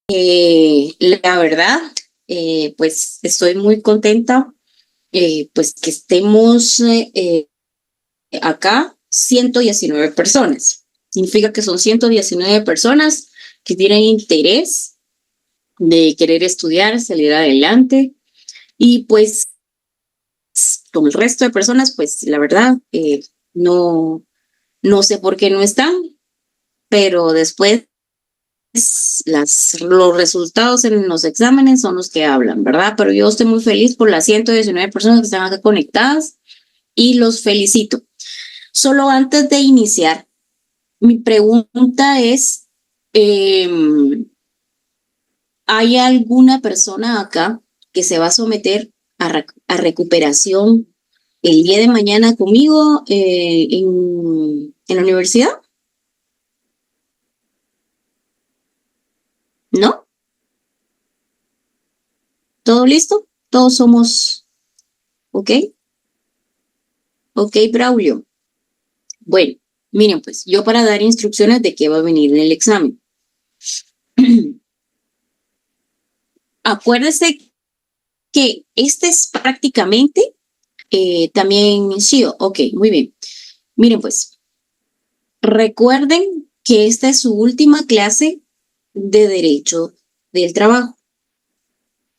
La verdad, pues estoy muy contenta, pues que estemos acá 119 personas. Significa que son 119 personas que tienen interés de querer estudiar, salir adelante y pues con el resto de personas, pues la verdad, no, no sé por qué no están, pero después los resultados en los exámenes son los que hablan, ¿verdad? Pero yo estoy muy feliz por las 119 personas que están acá conectadas y los felicito. Solo antes de iniciar, mi pregunta es, eh, ¿hay alguna persona acá que se va a someter a recuperación el día de mañana conmigo en la universidad? ¿No? ¿Todo listo? Todos somos, ¿ok? Ok, Braulio. Bueno, miren, pues yo para dar instrucciones de qué va a venir en el examen. Acuérdese que este es prácticamente también sí, ok, muy bien. Miren, pues recuerden que esta es su última clase de derecho del trabajo.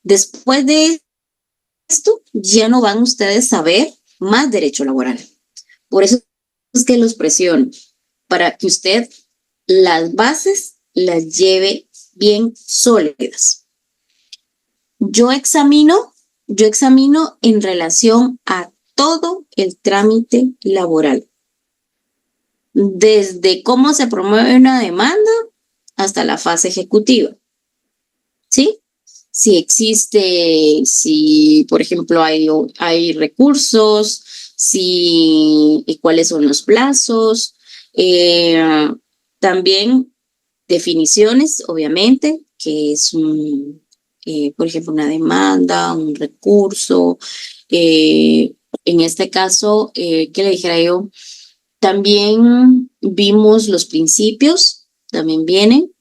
Después de esto, ya no van ustedes a ver más derecho laboral. Por eso es que los presiono, para que usted las bases las lleve bien sólidas. Yo examino, yo examino en relación a todo el trámite laboral, desde cómo se promueve una demanda hasta la fase ejecutiva, ¿sí? Si existe, si por ejemplo hay recursos, si y cuáles son los plazos, eh, también definiciones, obviamente, que es por ejemplo, una demanda, un recurso. eh, en este caso, ¿qué le dijera yo? También vimos los principios, también vienen.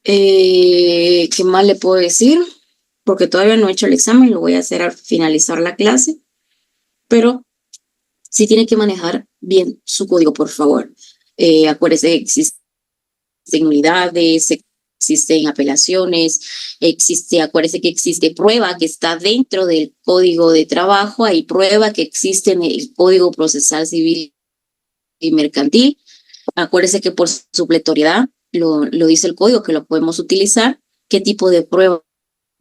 ¿Qué más le puedo decir? Porque todavía no he hecho el examen, lo voy a hacer al finalizar la clase, pero sí tiene que manejar bien su código, por favor. Acuérdese que existen unidades, existen apelaciones, acuérdese que existe prueba que está dentro del código de trabajo, hay prueba que existe en el código procesal civil y mercantil. Acuérdese que por supletoriedad lo dice el código que lo podemos utilizar. ¿Qué tipo de prueba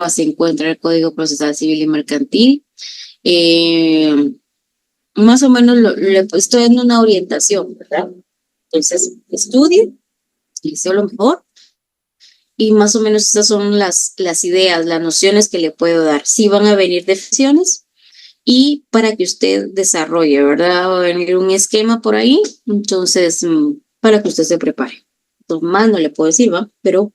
se encuentra en el Código Procesal Civil y Mercantil? Eh, Más o menos le estoy dando una orientación, ¿verdad? Entonces, estudie, deseo lo mejor y más o menos esas son las ideas, las nociones que le puedo dar. Sí van a venir definiciones y para que usted desarrolle, ¿verdad? Va a venir un esquema por ahí, entonces, para que usted se prepare. Entonces, más no le puedo decir, ¿va? Pero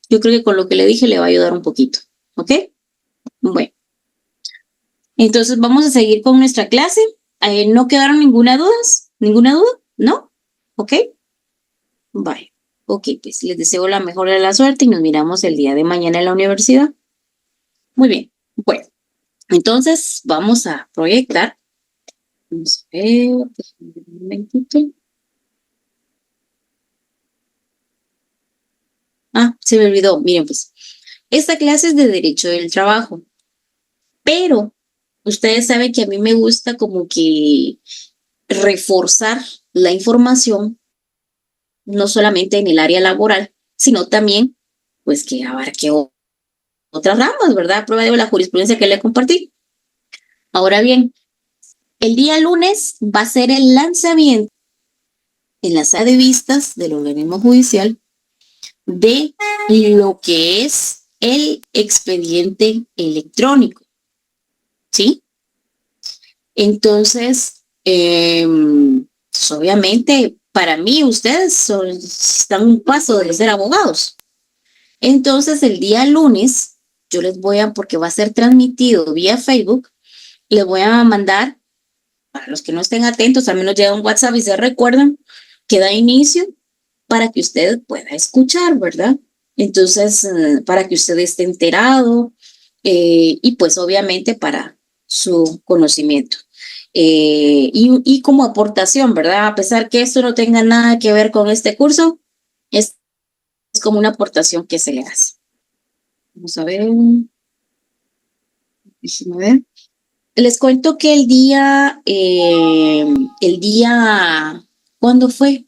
yo creo que con lo que le dije le va a ayudar un poquito, ¿ok? Bueno, entonces vamos a seguir con nuestra clase. ¿No quedaron ninguna duda? ¿Ninguna duda? ¿No? ¿Ok? Bye. Ok, pues les deseo la mejor de la suerte y nos miramos el día de mañana en la universidad. Muy bien. Bueno, entonces vamos a proyectar. Vamos a ver, déjenme un momentito. Ah, se me olvidó. Miren, pues, esta clase es de Derecho del Trabajo, pero ustedes saben que a mí me gusta como que reforzar la información, no solamente en el área laboral, sino también, pues, que abarque otras ramas, ¿verdad? Prueba de la jurisprudencia que le compartí. Ahora bien, el día lunes va a ser el lanzamiento en la sala de vistas del organismo judicial de lo que es el expediente electrónico, ¿sí? Entonces, pues obviamente, para mí, están un paso de ser abogados. Entonces, el día lunes, yo les voy a, porque va a ser transmitido vía Facebook, les voy a mandar, para los que no estén atentos, al menos llega un WhatsApp y se recuerdan que da inicio para que usted pueda escuchar, ¿verdad? Entonces, para que usted esté enterado y pues obviamente para su conocimiento. Y como aportación, ¿verdad? A pesar que esto no tenga nada que ver con este curso, es como una aportación que se le hace. Vamos a ver, déjenme ver. Les cuento que ¿cuándo fue?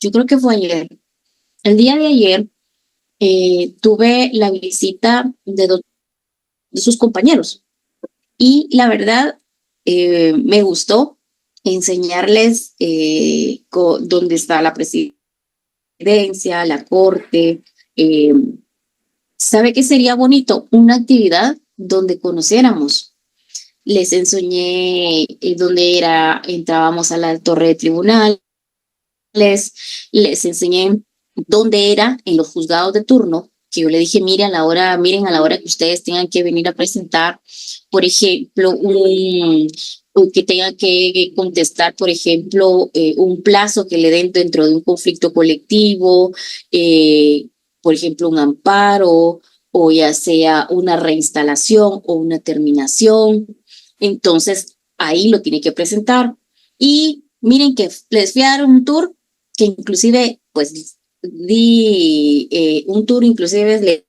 Yo creo que fue ayer. El día de ayer tuve la visita de dos de sus compañeros y la verdad me gustó enseñarles dónde está la presidencia, la corte. eh, ¿Sabe qué sería bonito? Una actividad donde conociéramos. Les enseñé entrábamos a la torre de tribunales, les enseñé dónde era en los juzgados de turno, que yo le dije, miren a la hora que ustedes tengan que venir a presentar, por ejemplo, o que tengan que contestar, por ejemplo, un plazo que le den dentro de un conflicto colectivo, por ejemplo, un amparo, o ya sea una reinstalación o una terminación. Entonces, ahí lo tiene que presentar. Y miren que les fui a dar un tour que inclusive, pues, di un tour, inclusive le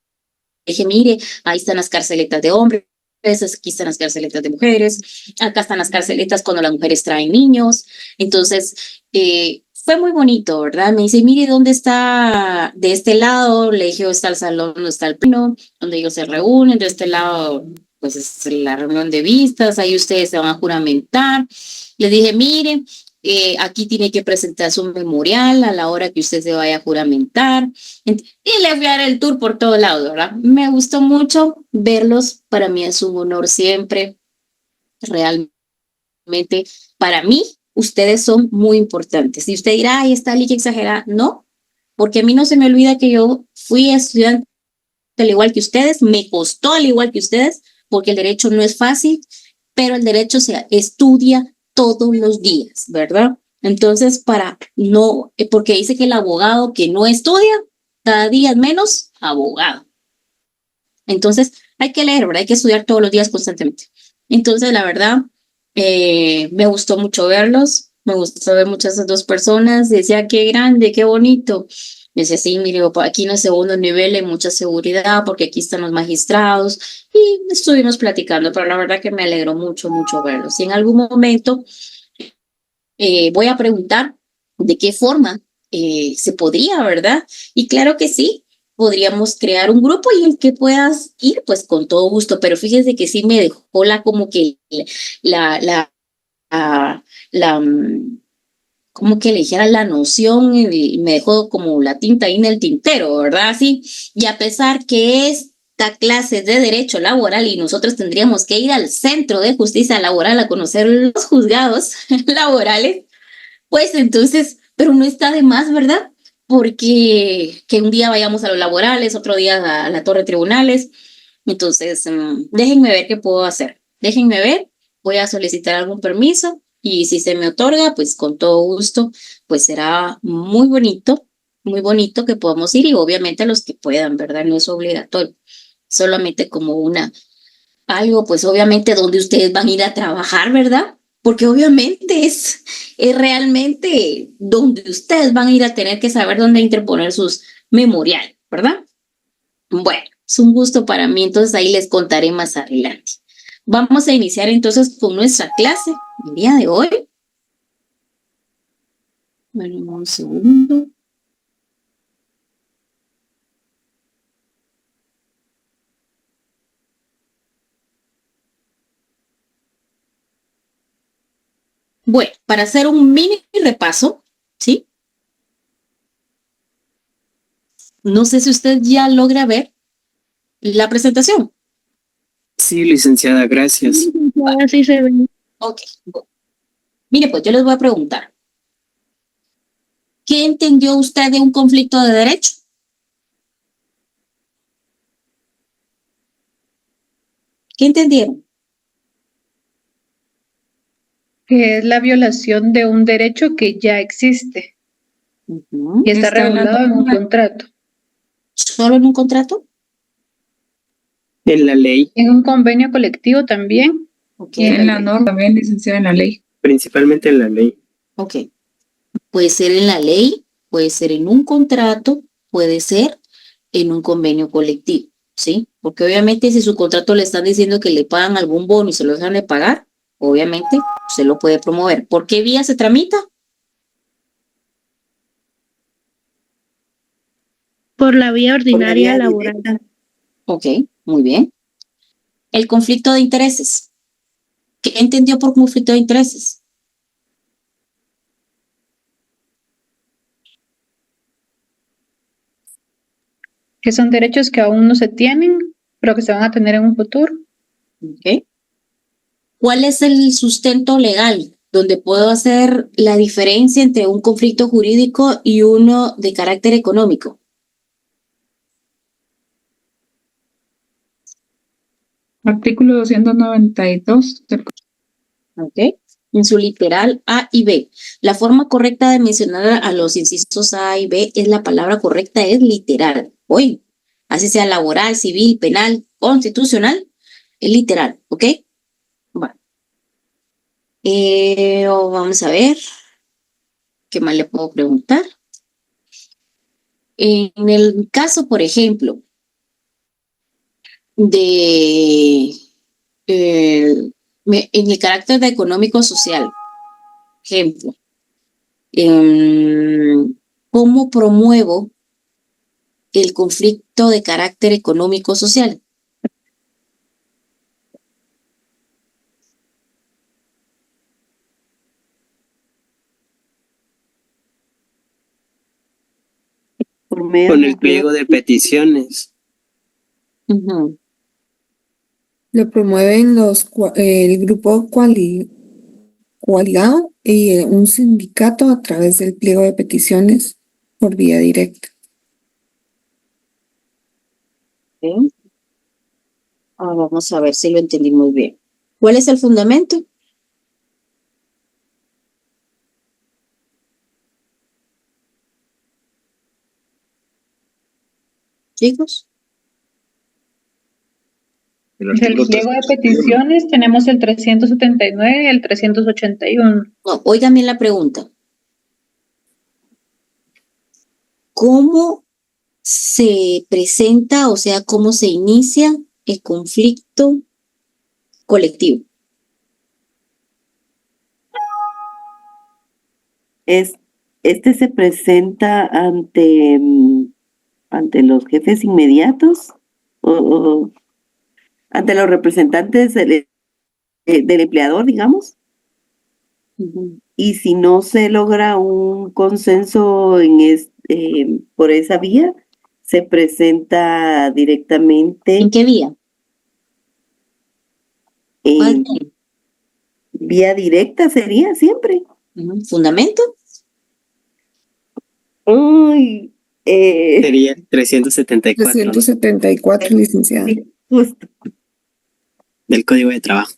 dije, mire, ahí están las carceletas de hombres, aquí están las carceletas de mujeres, acá están las carceletas cuando las mujeres traen niños. Entonces, fue muy bonito, ¿verdad? Me dice, mire, ¿dónde está? De este lado, le dije, está el salón, donde está el pleno, donde ellos se reúnen, de este lado, pues es la reunión de vistas, ahí ustedes se van a juramentar. Les dije, mire, aquí tiene que presentar su memorial a la hora que usted se vaya a juramentar. Y le fui a dar el tour por todo lado, ¿verdad? Me gustó mucho verlos. Para mí es un honor siempre. Realmente, para mí, ustedes son muy importantes. Y usted dirá, ay, está Lick exagerada. No, porque a mí no se me olvida que yo fui estudiante al igual que ustedes, me costó al igual que ustedes, porque el derecho no es fácil, pero el derecho se estudia todos los días, ¿verdad? Entonces, para no, porque dice que el abogado que no estudia, cada día es menos abogado. Entonces, hay que leer, ¿verdad? Hay que estudiar todos los días constantemente. Entonces, la verdad, me gustó mucho verlos, me gustó ver muchas de esas dos personas, decía, qué grande, qué bonito. Decía, sí, mire, aquí en el segundo nivel hay mucha seguridad porque aquí están los magistrados y estuvimos platicando, pero la verdad que me alegró mucho, mucho verlos. Y en algún momento voy a preguntar de qué forma se podría, ¿verdad? Y claro que sí, podríamos crear un grupo y el que puedas ir, pues con todo gusto, pero fíjese que sí me dejó como que la, la, la, la como que le dijera la noción y me dejó como la tinta ahí en el tintero, ¿verdad? Así, y a pesar que esta clase de derecho laboral y nosotros tendríamos que ir al Centro de Justicia Laboral a conocer los juzgados laborales, pues entonces, pero no está de más, ¿verdad? Porque que un día vayamos a los laborales, otro día a la torre de tribunales. Entonces, déjenme ver qué puedo hacer. Déjenme ver, voy a solicitar algún permiso y si se me otorga, pues con todo gusto, pues será muy bonito que podamos ir y obviamente los que puedan, ¿verdad? No es obligatorio, solamente como algo, pues obviamente donde ustedes van a ir a trabajar, ¿verdad? Porque obviamente es realmente donde ustedes van a ir a tener que saber dónde interponer sus memoriales, ¿verdad? Bueno, es un gusto para mí, entonces ahí les contaré más adelante. Vamos a iniciar entonces con nuestra clase el día de hoy. Bueno, un segundo. Bueno, para hacer un mini repaso, ¿sí? No sé si usted ya logra ver la presentación. Sí, licenciada, gracias. Ahora sí se ve. Ok. Bueno. Mire, pues yo les voy a preguntar, ¿qué entendió usted de un conflicto de derecho? ¿Qué entendieron? Que es la violación de un derecho que ya existe. Ujú. Y está Está en la regulado en un norma. contrato. ¿Solo en un contrato? En la ley, En un convenio colectivo también. Ok, Y En la norma también, licenciada, en la ley. principalmente en la ley. ok. Puede ser en la ley, puede ser en un contrato, puede ser en un convenio colectivo, ¿sí? Porque obviamente si su contrato le están diciendo que le pagan algún bono y se lo dejan de pagar, obviamente se lo puede promover. ¿Por qué vía se tramita? Por la vía ordinaria vía laboral. directa. Ok, muy bien. El conflicto de intereses. ¿Qué entendió por conflicto de intereses? Que son derechos que aún no se tienen, pero que se van a tener en un futuro. Ok. ¿Cuál es el sustento legal donde puedo hacer la diferencia entre un conflicto jurídico y uno de carácter económico? Artículo 292 del ¿Ok? En su literal A y B. La forma correcta de mencionar a los incisos A y B es la palabra correcta, es literal. Hoy, así sea laboral, civil, penal, constitucional, es literal, ¿ok? Bueno. Vamos a ver, ¿qué más le puedo preguntar? En el caso, por ejemplo, de en el carácter de económico social, ejemplo, ¿cómo promuevo el conflicto de carácter económico social? Por medio Con de el un pliego de peticiones. Ujú. Lo promueven el grupo coaligado y un sindicato a través del pliego de peticiones por vía directa. ¿Sí? Vamos a ver si lo entendí muy bien. ¿Cuál es el fundamento? Chicos, Del pliego de peticiones tenemos el 379 y el 381. no, oigan bien la pregunta. ¿Cómo se presenta, o sea, cómo se inicia el conflicto colectivo? Este se presenta ante los jefes inmediatos o ante los representantes del empleador, digamos. Ujú. Y si no se logra un consenso por esa vía, se presenta directamente ¿En qué vía? ¿Cuál en vía? vía directa, sería siempre. Ujú. ¿Fundamento? Uy, Sería el 374, ¿no? 374, licenciada. sí, justo. Del Código de Trabajo.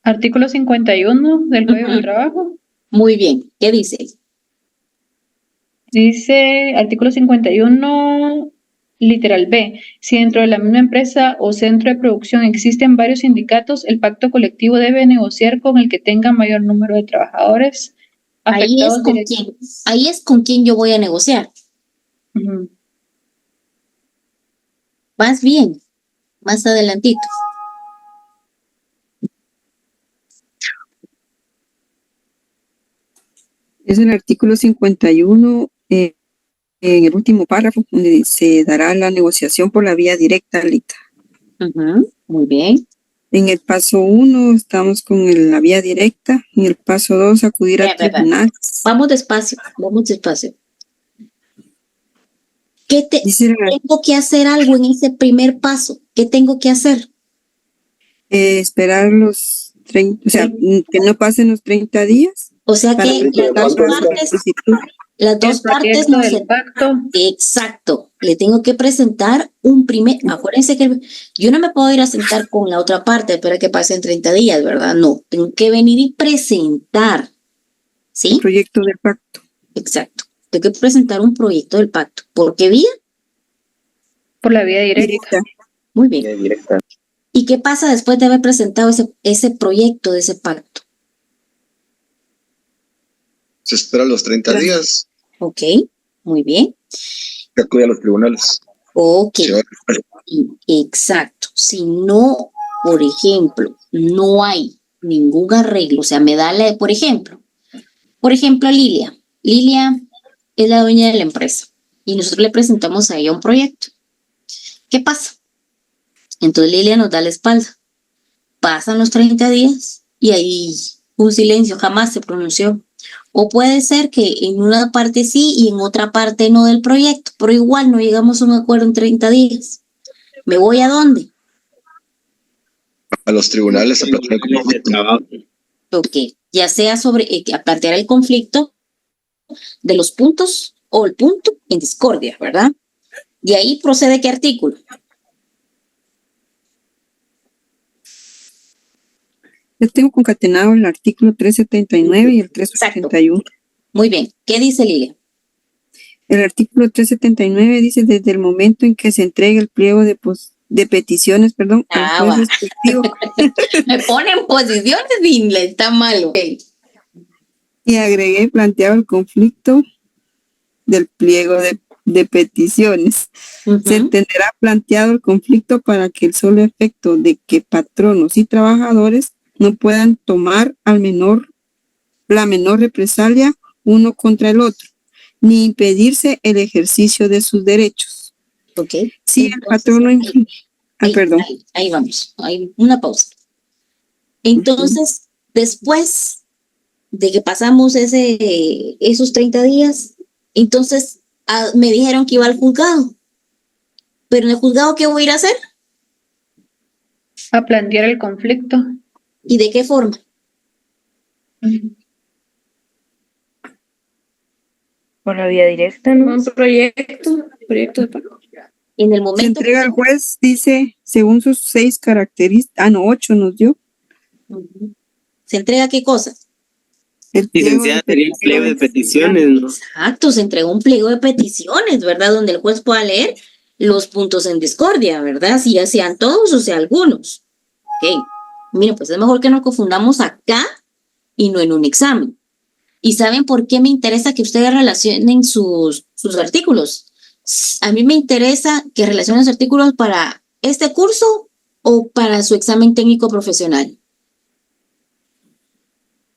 Artículo 51 del Código del Ujú. Trabajo. Muy bien. ¿Qué dice? Dice artículo 51, literal B. Si dentro de la misma empresa o centro de producción existen varios sindicatos, el pacto colectivo debe negociar con el que tenga mayor número de trabajadores Ahí es afectados con quién. Ahí es con quién yo voy a negociar. Ujú. Más bien, más adelantito. Es el artículo 51, en el último párrafo, donde se dará la negociación por la vía directa, Lita. Ujú. Muy bien. En el paso 1 estamos con la vía directa. En el paso 2, acudir al Espera. tribunal. Vamos despacio, vamos despacio. Dice Tengo que hacer algo en ese primer paso? ¿Qué tengo que hacer? esperar los 30, o sea, que no pasen los 30 días O sea para que las presentar dos la partes, solicitud. Las dos El partes proyecto no del se... pacto. Exacto, le tengo que presentar un primer, acuérdense que yo no me puedo ir a sentar con la otra parte, espera que pasen 30 días, ¿verdad? No, tengo que venir y presentar, El ¿sí? proyecto del pacto. Exacto, tengo que presentar un proyecto del pacto. ¿Por qué vía? Por la vía directa. Directa. Muy bien. ¿Y qué pasa después de haber presentado ese proyecto de ese pacto? Se espera los 30 días, Ok, muy bien. que acude a los tribunales. Ok, Sí, exacto. Si no, por ejemplo, no hay ningún arreglo, o sea, me da por ejemplo, Lilia. Lilia es la dueña de la empresa y nosotros le presentamos a ella un proyecto. ¿Qué pasa? Entonces Lilia nos da la espalda. Pasan los 30 días y ahí un silencio, jamás se pronunció. O puede ser que en una parte sí y en otra parte no del proyecto, pero igual no llegamos a un acuerdo en 30 días. ¿Me voy a dónde? a los tribunales a plantear como de trabajo. Ok, ya sea sobre a plantear el conflicto de los puntos o el punto en discordia, ¿verdad? De ahí procede qué artículo. Yo tengo concatenado el artículo 379 y el 381. Muy bien, ¿qué dice Lilia? El artículo 379 dice desde el momento en que se entregue el pliego de peticiones, al juez va. respectivo Me ponen posiciones y le está malo. Okay. y agregué planteado el conflicto del pliego de peticiones. Se entenderá planteado el conflicto para que el solo efecto de que patronos y trabajadores no puedan tomar la menor represalia uno contra el otro, ni impedirse el ejercicio de sus derechos. Ok. Si el patrono... Ahí vamos, hay una pausa. Entonces, después de que pasamos esos 30 días, entonces me dijeron que iba al juzgado. Pero en el juzgado, ¿qué voy a ir a hacer? A plantear el conflicto. ¿Y de qué forma? Por la vía directa, ¿no? Un proyecto de pacto. En el Se momento entrega al juez, dice, según sus 6 características, 8 nos dio. ¿Se entrega qué cosa? El pliego Licenciada, sería el pliego de peticiones, ¿no? Exacto, se entregó un pliego de peticiones, ¿verdad? Donde el juez pueda leer los puntos en discordia, ¿verdad? Si ya sean todos o sea algunos. Ok, mira, pues es mejor que nos confundamos acá y no en un examen. ¿Y saben por qué me interesa que ustedes relacionen sus artículos? A mí me interesa que relacionen los artículos para este curso o para su examen técnico profesional.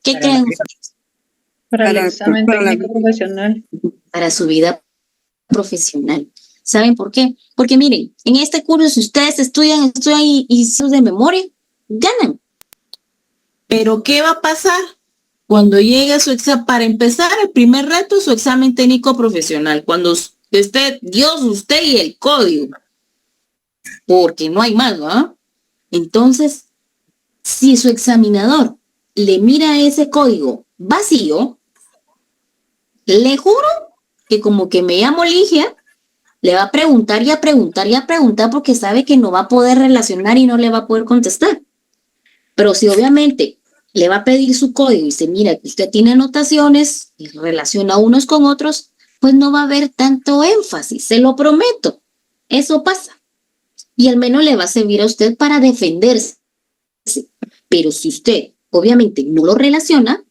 ¿Qué creen ustedes? Para el examen técnico profesional. Para su vida profesional. ¿Saben por qué? Porque miren, en este curso, si ustedes estudian y sus de memoria, ganan. Pero ¿qué va a pasar cuando llegue su examen? Para empezar, el primer reto es su examen técnico profesional. Cuando esté Dios, usted y el código. Porque no hay más, ¿no? Entonces, si su examinador le mira ese código vacío, le juro que como que me llamo Ligia, le va a preguntar y a preguntar y a preguntar porque sabe que no va a poder relacionar y no le va a poder contestar. Pero si obviamente le va a pedir su código y se mira que usted tiene anotaciones y relaciona unos con otros, pues no va a haber tanto énfasis, se lo prometo. Eso pasa. Y al menos le va a servir a usted para defenderse. Pero si usted obviamente no lo relaciona,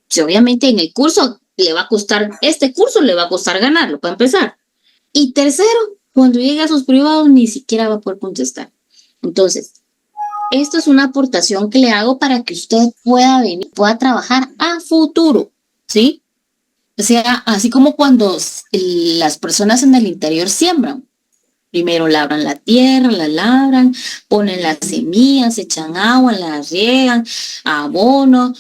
si obviamente en el curso le va a costar, este curso le va a costar ganarlo para empezar. Y tercero, cuando llegue a sus privados ni siquiera va a poder contestar. Entonces, esto es una aportación que le hago para que usted pueda venir, pueda trabajar a futuro, ¿sí? O sea, así como cuando las personas en el interior siembran. Primero labran la tierra, la labran, ponen las semillas, echan agua, las riegan, abono,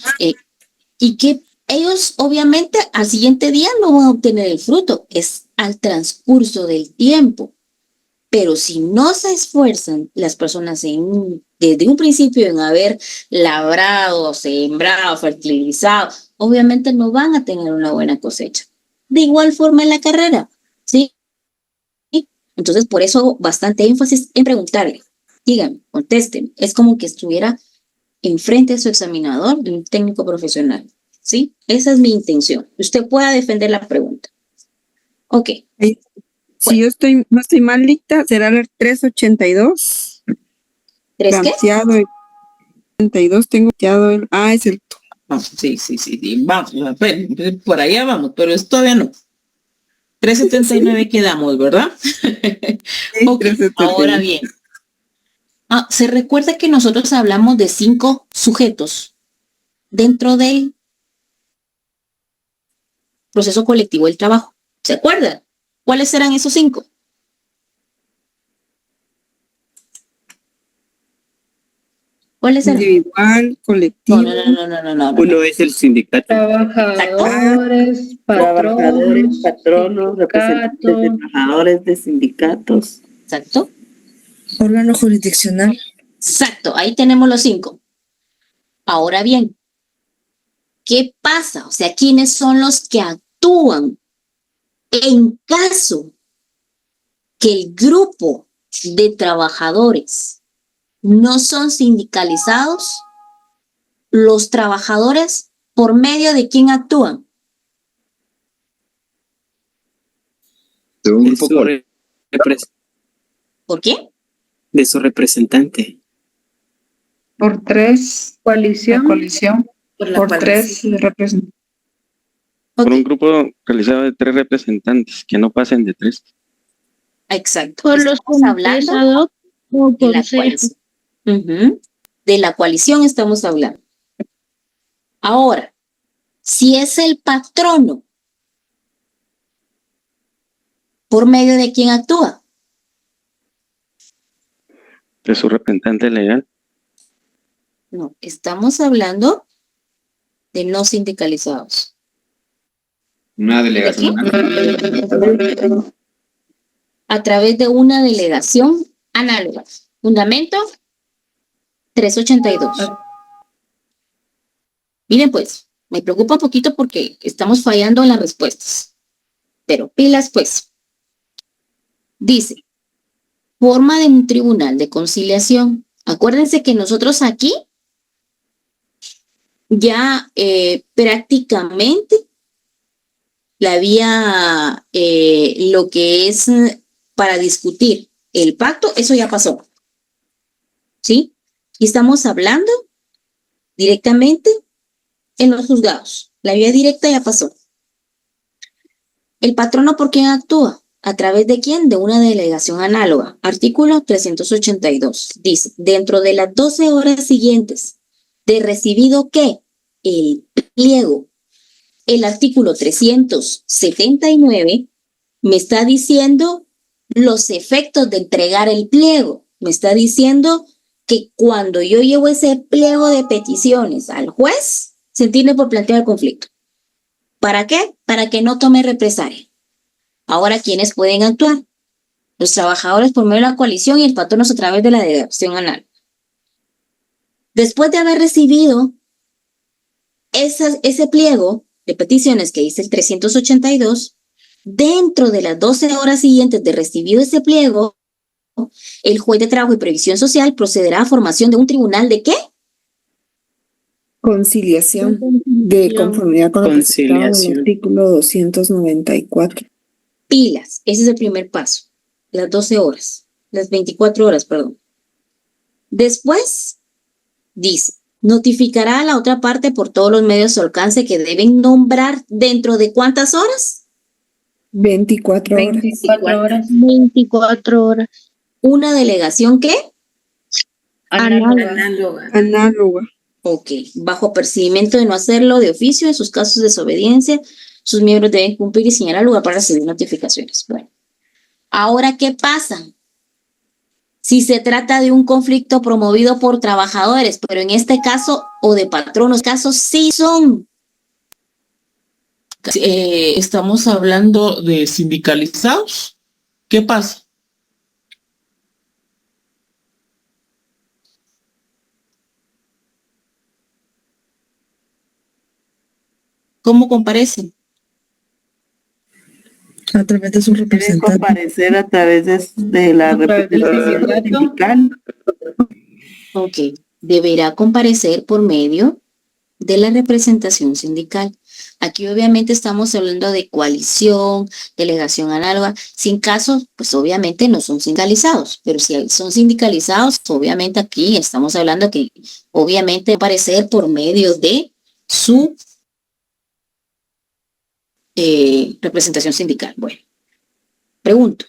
y que ellos obviamente al siguiente día no van a obtener el fruto, es al transcurso del tiempo. Pero si no se esfuerzan las personas desde un principio en haber labrado, sembrado, fertilizado, obviamente no van a tener una buena cosecha. De igual forma en la carrera, ¿sí? Entonces, por eso hago bastante énfasis en preguntarle. Díganme, contesten. Es como que estuviera enfrente de su examinador de un técnico profesional, ¿sí? Esa es mi intención. Usted pueda defender la pregunta. Ok. Si yo no estoy mal, Lita, será el 382. ¿Tres qué? Planteado el 82, tengo planteado el... Ah, es el... Sí. Vamos, por allá vamos, pero esto todavía no. 379 quedamos, ¿verdad? Ok, 379. ahora bien. Se recuerda que nosotros hablamos de 5 sujetos dentro del proceso colectivo del trabajo. ¿Se acuerdan? ¿Cuáles serán esos 5? ¿Cuáles serán? Individual, colectivo. No. Uno es el sindicato. Trabajadores, Trabajadores, patronos, representantes de sindicatos. trabajadores de sindicatos. Exacto. Órgano jurisdiccional. Exacto, ahí tenemos los 5. Ahora bien, ¿qué pasa? O sea, ¿quiénes son los que actúan en caso que el grupo de trabajadores no son sindicalizados? Los trabajadores, ¿por medio de quién actúan? De un grupo ¿Por qué? De su representante. Por 3, coalición. Por 3 representantes. Por un grupo realizado de 3 representantes, que no pasen de 3. Exacto. Por los Estamos hablando hablando o de por la ser. coalición. De la coalición estamos hablando. Ahora, si es el patrono, ¿por medio de quién actúa? De su representante legal. No, estamos hablando de no sindicalizados. Una delegación. A través de una delegación análoga. Fundamento 382. Miren pues, me preocupa un poquito porque estamos fallando en las respuestas. Pero pilas pues. Dice, forma de un tribunal de conciliación. Acuérdense que nosotros aquí ya prácticamente la vía, lo que es para discutir el pacto, eso ya pasó. ¿Sí? Y estamos hablando directamente en los juzgados. La vía directa ya pasó. ¿El patrono por quién actúa? ¿A través de quién? De una delegación análoga. Artículo 382. Dice, dentro de las 12 horas siguientes de recibido ¿qué? El pliego. El artículo 379 me está diciendo los efectos de entregar el pliego. Me está diciendo que cuando yo llevo ese pliego de peticiones al juez, se tiene por plantear el conflicto. ¿Para qué? Para que no tome represalia. Ahora, ¿quiénes pueden actuar? Los trabajadores por medio de la coalición y el patrono a través de la delegación análoga. Después de haber recibido ese pliego de peticiones que dice el 382, dentro de las 12 horas siguientes de recibido ese pliego, el juez de trabajo y previsión social procederá a formación de un tribunal ¿de qué? Conciliación de conformidad con lo que se estaba en el artículo 294. Pilas, ese es el primer paso. Las 12 horas, las 24 horas, perdón. Después, dice, notificará a la otra parte por todos los medios a su alcance que deben nombrar dentro de ¿cuántas horas? 24 horas. 24 horas. ¿Una delegación qué? Análoga. Ok, bajo percibimiento de no hacerlo de oficio, en sus casos de desobediencia, sus miembros deben cumplir y señalar lugar para recibir notificaciones. Bueno, ahora, ¿qué pasa? Si se trata de un conflicto promovido por trabajadores, pero en este caso, o de patronos, casos sí son. Estamos hablando de sindicalizados. ¿Qué pasa? ¿Cómo comparecen? A través de su Debe representante. comparecer a través de la A través del representación sindical. Ok, deberá comparecer por medio de la representación sindical. Aquí obviamente estamos hablando de coalición, delegación análoga. Sin caso, pues obviamente no son sindicalizados, pero si son sindicalizados, obviamente aquí estamos hablando que obviamente aparecer por medio de su representación sindical. Bueno, pregunto,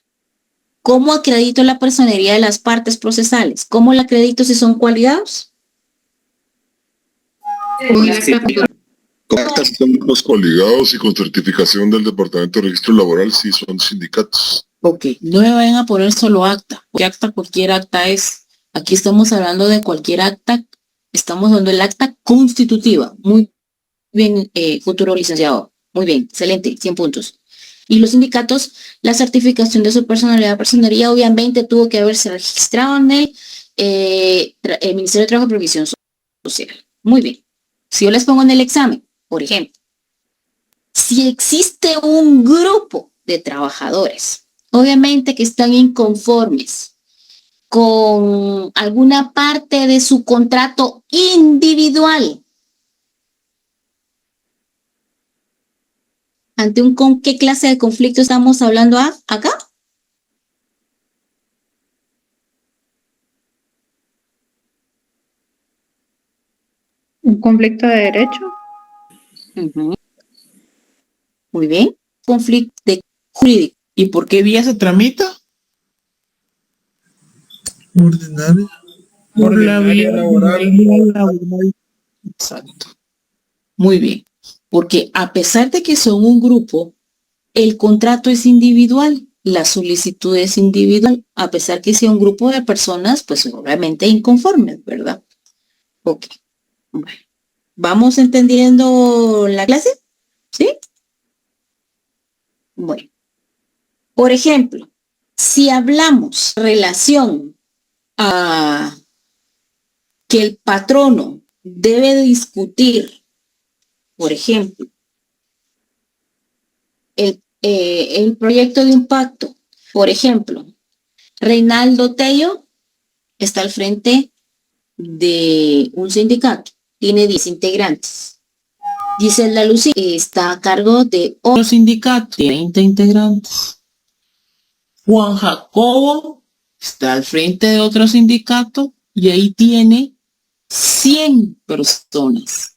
¿cómo acredito la personería de las partes procesales? ¿Cómo la acredito si son coaligados? Con actas son grupos coligados y con certificación del Departamento de Registro Laboral si son sindicatos. Ok, no me vayan a poner solo acta, porque acta, cualquier acta es. Aquí estamos hablando de cualquier acta, estamos hablando del acta constitutiva. Muy bien, futuro licenciado. Muy bien, excelente, 100 puntos. Y los sindicatos, la certificación de su personalidad, personería, obviamente tuvo que haberse registrado en el Ministerio de Trabajo y Previsión Social. Muy bien. Si yo les pongo en el examen, por ejemplo, si existe un grupo de trabajadores, obviamente que están inconformes con alguna parte de su contrato individual, ¿ante con qué clase de conflicto estamos hablando acá? ¿Un conflicto de derecho? Uh-huh. Muy bien. Conflicto de jurídico. ¿Y por qué vía se tramita? Ordinario. Por la vía laboral. Exacto. Muy bien. Porque a pesar de que son un grupo, el contrato es individual, la solicitud es individual, a pesar que sea un grupo de personas, pues obviamente inconformes, ¿verdad? Ok. Bueno. ¿Vamos entendiendo la clase? ¿Sí? Bueno. Por ejemplo, si hablamos relación a que el patrono debe discutir, por ejemplo, el proyecto de un pacto, por ejemplo, Reinaldo Tello está al frente de un sindicato, tiene 10 integrantes. Gisela Lucía está a cargo de otro sindicato, tiene 20 integrantes. Juan Jacobo está al frente de otro sindicato y ahí tiene 100 personas.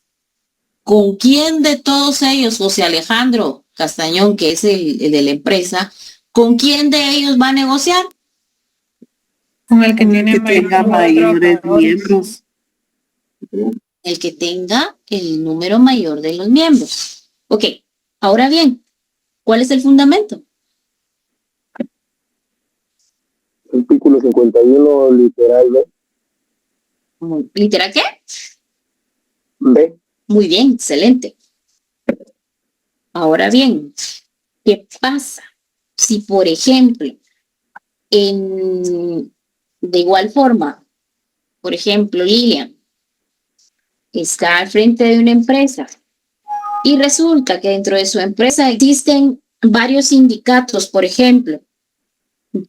¿Con quién de todos ellos, José Alejandro Castañón, que es el de la empresa, con quién de ellos va a negociar? Con el que tenga mayores miembros. El que tenga el número mayor de los miembros. Ok, ahora bien, ¿cuál es el fundamento? Artículo 51, literal B. ¿Literal qué? B. Muy bien, excelente. Ahora bien, ¿qué pasa si, por ejemplo, de igual forma, por ejemplo, Lilian está al frente de una empresa y resulta que dentro de su empresa existen varios sindicatos, por ejemplo,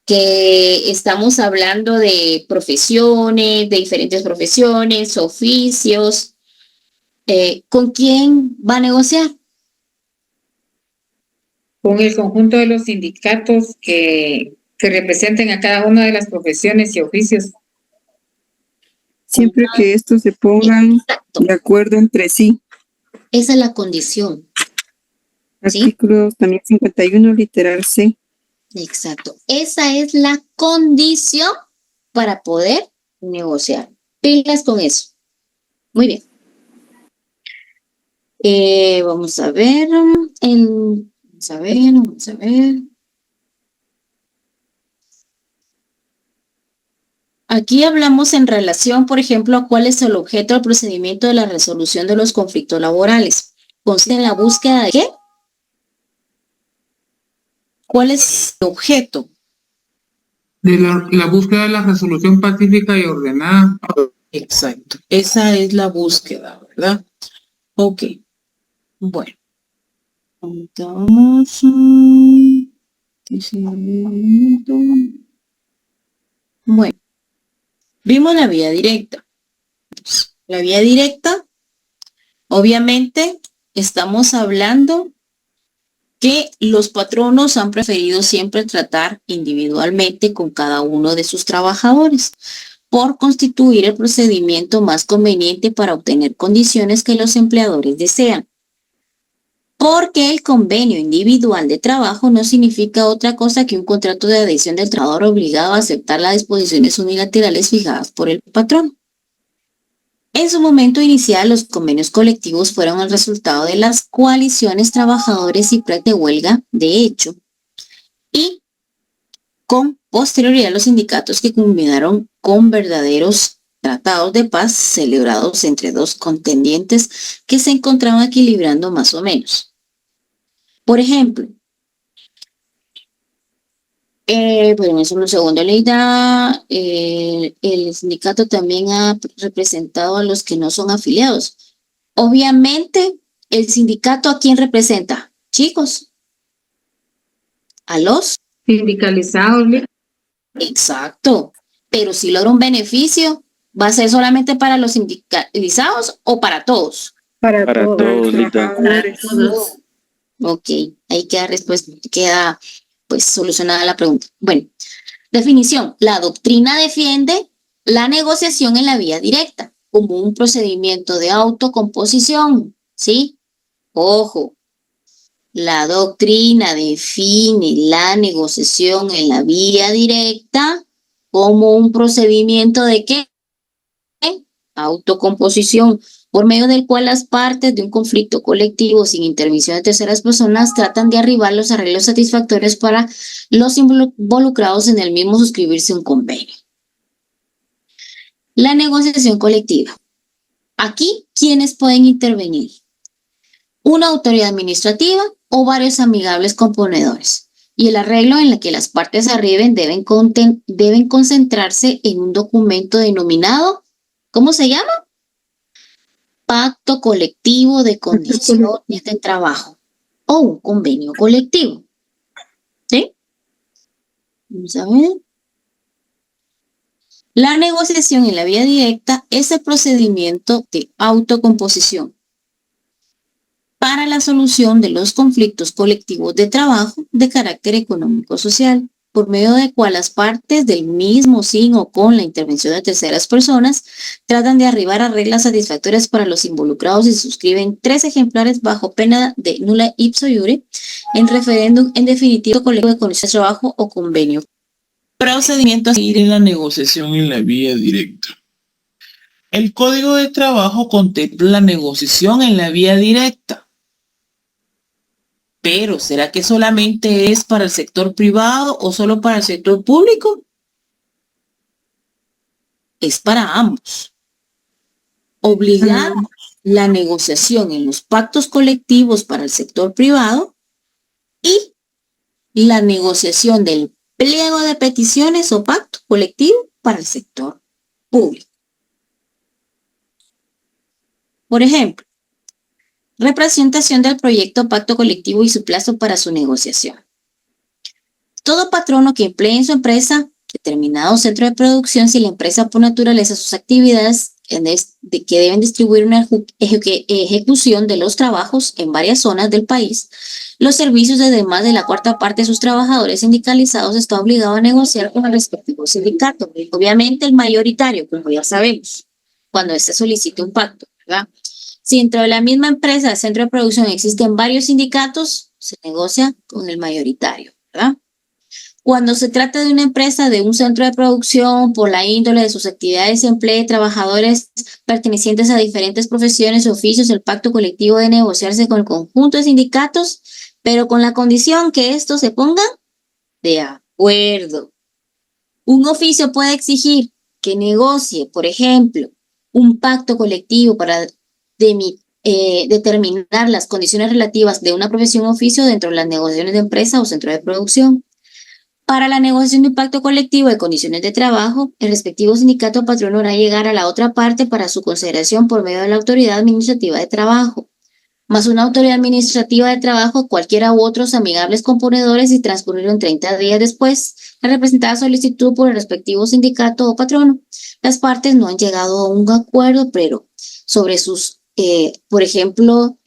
que estamos hablando de profesiones, de diferentes profesiones, oficios, ¿con quién va a negociar? Con el conjunto de los sindicatos que representen a cada una de las profesiones y oficios. Siempre que estos se pongan de acuerdo entre sí. Esa es la condición. Artículo también 51, literal C. Exacto. Esa es la condición para poder negociar. Pilas con eso. Muy bien. Vamos a ver. Vamos a ver. Aquí hablamos en relación, por ejemplo, a cuál es el objeto del procedimiento de la resolución de los conflictos laborales. Consiste en la búsqueda de ¿qué? ¿Cuál es el objeto? De la búsqueda de la resolución pacífica y ordenada. Exacto. Esa es la búsqueda, ¿verdad? Ok. Bueno, Ahorita vamos. Bueno, vimos la vía directa. La vía directa, obviamente, estamos hablando que los patronos han preferido siempre tratar individualmente con cada uno de sus trabajadores, por constituir el procedimiento más conveniente para obtener condiciones que los empleadores desean. Porque el convenio individual de trabajo no significa otra cosa que un contrato de adhesión del trabajador obligado a aceptar las disposiciones unilaterales fijadas por el patrón. En su momento inicial, los convenios colectivos fueron el resultado de las coaliciones trabajadores y de huelga, de hecho, y con posterioridad los sindicatos que culminaron con verdaderos tratados de paz celebrados entre dos contendientes que se encontraban equilibrando más o menos. Por ejemplo, permiso un segundo, Leida, el sindicato también ha representado a los que no son afiliados. Obviamente, el sindicato ¿a quién representa? Chicos, a los Sindicalizados. exacto, pero si logra un beneficio, ¿va a ser solamente para los sindicalizados o para todos? Para todos, Lita. Para todos. Ok, ahí queda pues solucionada la pregunta. Bueno, definición. La doctrina defiende la negociación en la vía directa como un procedimiento de autocomposición, ¿sí? Ojo, la doctrina define la negociación en la vía directa como un procedimiento de ¿qué? Autocomposición, por medio del cual las partes de un conflicto colectivo sin intervención de terceras personas tratan de arribar los arreglos satisfactorios para los involucrados en el mismo suscribirse un convenio. La negociación colectiva. Aquí, ¿quiénes pueden intervenir? Una autoridad administrativa o varios amigables componedores. Y el arreglo en el que las partes arriben deben concentrarse en un documento denominado, ¿cómo se llama? Pacto colectivo de condiciones de trabajo o un convenio colectivo. ¿Sí? Vamos a ver. La negociación en la vía directa es el procedimiento de autocomposición para la solución de los conflictos colectivos de trabajo de carácter económico-social, por medio de cual las partes del mismo sin o con la intervención de terceras personas tratan de arribar a reglas satisfactorias para los involucrados y suscriben 3 ejemplares bajo pena de nulla ipso iure en referéndum en definitivo colectivo de condiciones de trabajo o convenio. Procedimiento a seguir en la negociación en la vía directa. El Código de Trabajo contempla la negociación en la vía directa. Pero, ¿será que solamente es para el sector privado o solo para el sector público? Es para ambos. Obligar la negociación en los pactos colectivos para el sector privado y la negociación del pliego de peticiones o pacto colectivo para el sector público. Por ejemplo, representación del proyecto pacto colectivo y su plazo para su negociación. Todo patrono que emplee en su empresa determinado centro de producción, si la empresa por naturaleza sus actividades que deben distribuir una ejecución de los trabajos en varias zonas del país, los servicios de más de la cuarta parte de sus trabajadores sindicalizados está obligado a negociar con el respectivo sindicato. Obviamente el mayoritario, como ya sabemos, cuando éste solicite un pacto, ¿verdad? Si dentro de la misma empresa de centro de producción existen varios sindicatos, se negocia con el mayoritario, ¿verdad? Cuando se trata de una empresa de un centro de producción, por la índole de sus actividades, emplee trabajadores pertenecientes a diferentes profesiones o oficios, el pacto colectivo debe negociarse con el conjunto de sindicatos, pero con la condición que estos se pongan de acuerdo. Un oficio puede exigir que negocie, por ejemplo, un pacto colectivo para determinar las condiciones relativas de una profesión o oficio dentro de las negociaciones de empresa o centro de producción. Para la negociación de un pacto colectivo de condiciones de trabajo, el respectivo sindicato patrono hará llegar a la otra parte para su consideración por medio de la autoridad administrativa de trabajo. más una autoridad administrativa de trabajo, cualquiera u otros amigables componedores, y transcurrieron 30 días después la representada solicitud por el respectivo sindicato o patrono. Las partes no han llegado a un acuerdo, pero sobre sus, por ejemplo,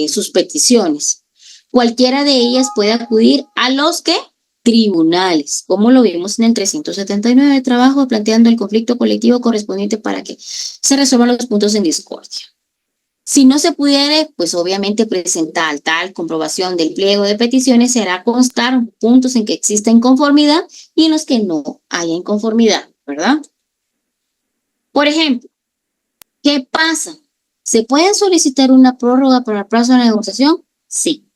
sus peticiones. Cualquiera de ellas puede acudir a los que tribunales, como lo vimos en el 379 de trabajo, planteando el conflicto colectivo correspondiente para que se resuelvan los puntos en discordia. Si no se pudiere, pues obviamente presentar tal comprobación del pliego de peticiones, se hará constar puntos en que exista inconformidad y en los que no haya inconformidad, ¿verdad? Por ejemplo, ¿qué pasa? ¿Se puede solicitar una prórroga para el plazo de negociación? Sí.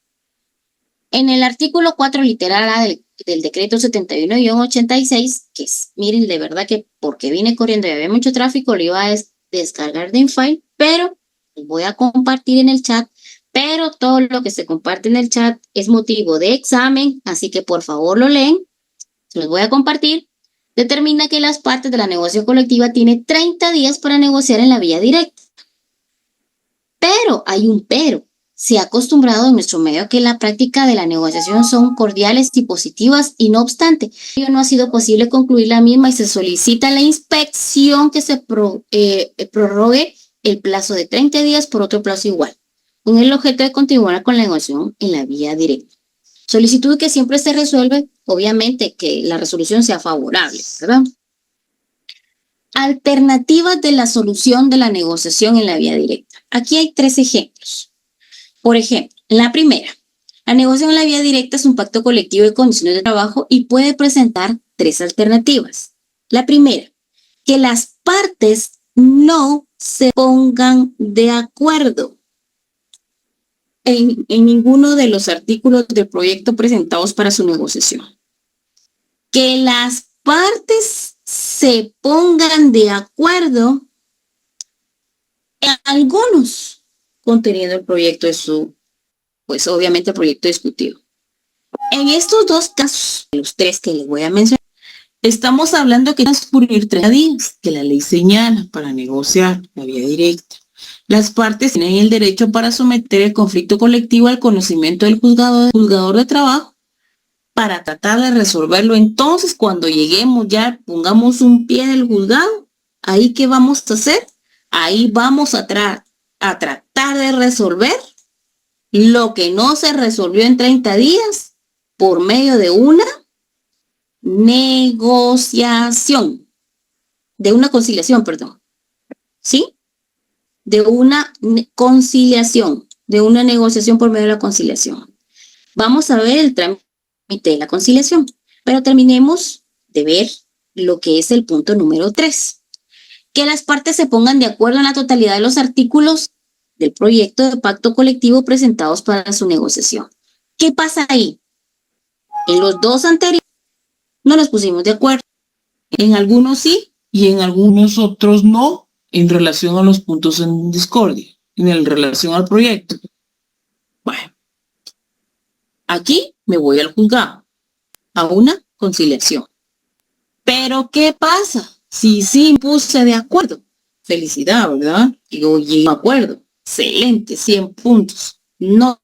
En el artículo 4, literal A del decreto 71-86, que es, miren, de verdad que porque vine corriendo y había mucho tráfico, lo iba a descargar de InFile, pero les voy a compartir en el chat, pero todo lo que se comparte en el chat es motivo de examen, así que por favor lo leen, se los voy a compartir. Determina que las partes de la negociación colectiva tienen 30 días para negociar en la vía directa. Pero, hay un pero. Se ha acostumbrado en nuestro medio que la práctica de la negociación son cordiales y positivas, y no obstante, ello no ha sido posible concluir la misma y se solicita la inspección que se prorrogue el plazo de 30 días por otro plazo igual, con el objeto de continuar con la negociación en la vía directa. Solicitud que siempre se resuelve, obviamente, que la resolución sea favorable, ¿verdad? Alternativas de la solución de la negociación en la vía directa. Aquí hay 3 ejemplos. Por ejemplo, la primera, la negociación en la vía directa es un pacto colectivo de condiciones de trabajo y puede presentar 3 alternativas. La primera, que las partes no se pongan de acuerdo en ninguno de los artículos del proyecto presentados para su negociación. Que las partes se pongan de acuerdo en algunos conteniendo el proyecto de su, pues obviamente el proyecto discutido. En estos 2 casos, los 3 que les voy a mencionar, estamos hablando que transcurrir 30 días que la ley señala para negociar la vía directa. Las partes tienen el derecho para someter el conflicto colectivo al conocimiento del juzgador de trabajo para tratar de resolverlo. Entonces, cuando lleguemos ya, pongamos un pie en el juzgado, ¿ahí qué vamos a hacer? Ahí vamos a tratar de resolver lo que no se resolvió en 30 días por medio de una negociación, de una conciliación, perdón, ¿sí? De una conciliación, de una negociación por medio de la conciliación. Vamos a ver el trámite de la conciliación, pero terminemos de ver lo que es el punto número 3. Que las partes se pongan de acuerdo en la totalidad de los artículos del proyecto de pacto colectivo presentados para su negociación. ¿Qué pasa ahí? En los 2 anteriores no nos pusimos de acuerdo. En algunos sí y en algunos otros no, en relación a los puntos en discordia, en relación al proyecto. Bueno, aquí me voy al juzgado, a una conciliación. Pero ¿qué pasa? Si sí puse de acuerdo, felicidad, ¿verdad? Yo llegué a acuerdo, excelente, 100 puntos. No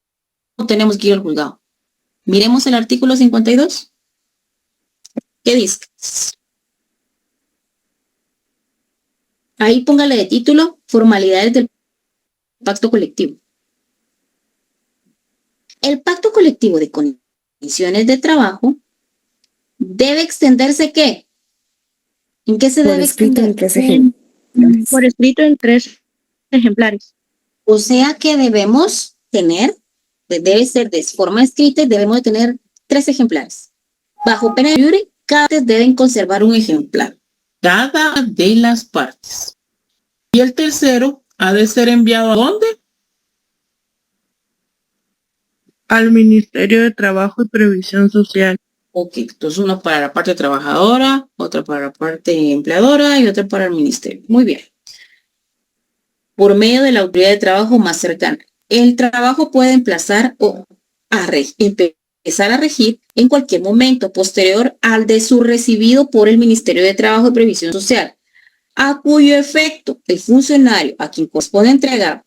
tenemos que ir al juzgado. Miremos el artículo 52. ¿Qué dice? Ahí póngale de título, formalidades del pacto colectivo. El pacto colectivo de condiciones de trabajo debe extenderse, ¿qué? ¿En qué se debe extender? Por escrito en 3 ejemplares. O sea que debemos tener, debe ser de forma escrita, y debemos de tener 3 ejemplares. Bajo pena de jure, cada parte deben conservar un ejemplar. Cada de las partes. Y el tercero ha de ser enviado ¿a dónde? Al Ministerio de Trabajo y Previsión Social. Ok, entonces uno para la parte trabajadora, otra para la parte empleadora y otra para el ministerio. Muy bien. Por medio de la autoridad de trabajo más cercana. El trabajo puede emplazar o empezar a regir en cualquier momento posterior al de su recibido por el Ministerio de Trabajo y Previsión Social, a cuyo efecto el funcionario a quien corresponde entregar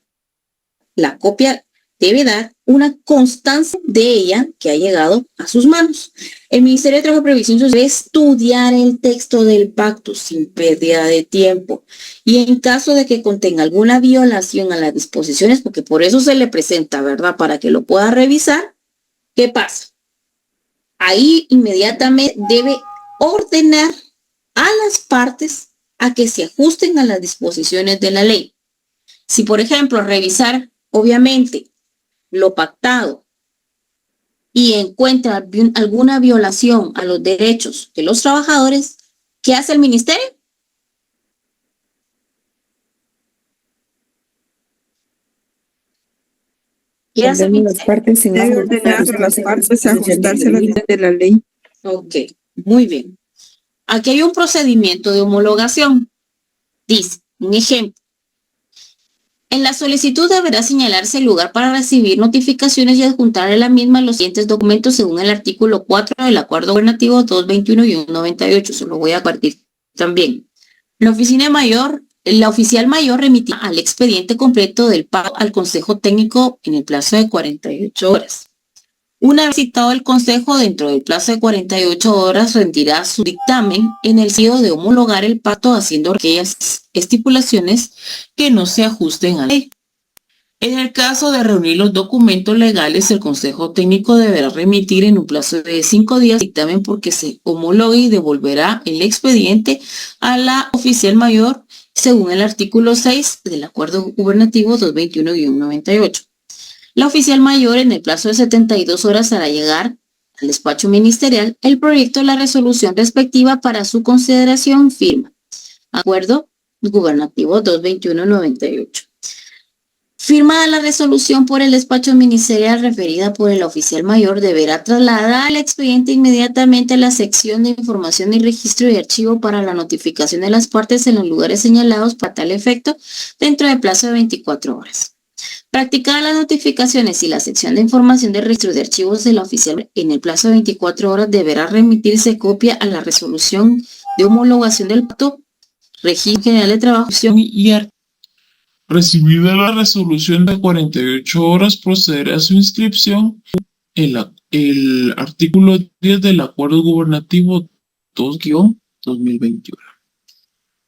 la copia debe dar una constancia de ella que ha llegado a sus manos. El Ministerio de Trabajo y Previsión Social debe estudiar el texto del pacto sin pérdida de tiempo y en caso de que contenga alguna violación a las disposiciones, porque por eso se le presenta, ¿verdad? Para que lo pueda revisar, ¿qué pasa? Ahí inmediatamente debe ordenar a las partes a que se ajusten a las disposiciones de la ley. Si, por ejemplo, revisar, obviamente, lo pactado y encuentra alguna violación a los derechos de los trabajadores, ¿qué hace el ministerio? ¿Qué hace el ministerio? Debe ordenar a las partes a ajustarse a las leyes de la ley. Ok, muy bien. Aquí hay un procedimiento de homologación. Dice, un ejemplo. En la solicitud deberá señalarse el lugar para recibir notificaciones y adjuntar a la misma los siguientes documentos según el artículo 4 del Acuerdo Gubernativo 221 y 198. Se lo voy a partir también. La oficial mayor remitirá al expediente completo del pago al Consejo Técnico en el plazo de 48 horas. Una vez citado el Consejo, dentro del plazo de 48 horas rendirá su dictamen en el sentido de homologar el pacto haciendo aquellas estipulaciones que no se ajusten a la ley. En el caso de reunir los documentos legales, el Consejo Técnico deberá remitir en un plazo de 5 días dictamen porque se homologue y devolverá el expediente a la oficial mayor según el artículo 6 del Acuerdo Gubernativo 221-98. La oficial mayor en el plazo de 72 horas hará llegar al despacho ministerial el proyecto de la resolución respectiva para su consideración firma. Acuerdo Gubernativo 221-98. Firmada la resolución por el despacho ministerial referida por el oficial mayor, deberá trasladar el expediente inmediatamente a la sección de información y registro y archivo para la notificación de las partes en los lugares señalados para tal efecto dentro del plazo de 24 horas. Practicadas las notificaciones y la sección de información de registro de archivos de la oficial en el plazo de 24 horas deberá remitirse copia a la resolución de homologación del pacto, Registro General de Trabajo y Recibida la resolución de 48 horas, procederá a su inscripción en el artículo 10 del Acuerdo Gubernativo 2-2021.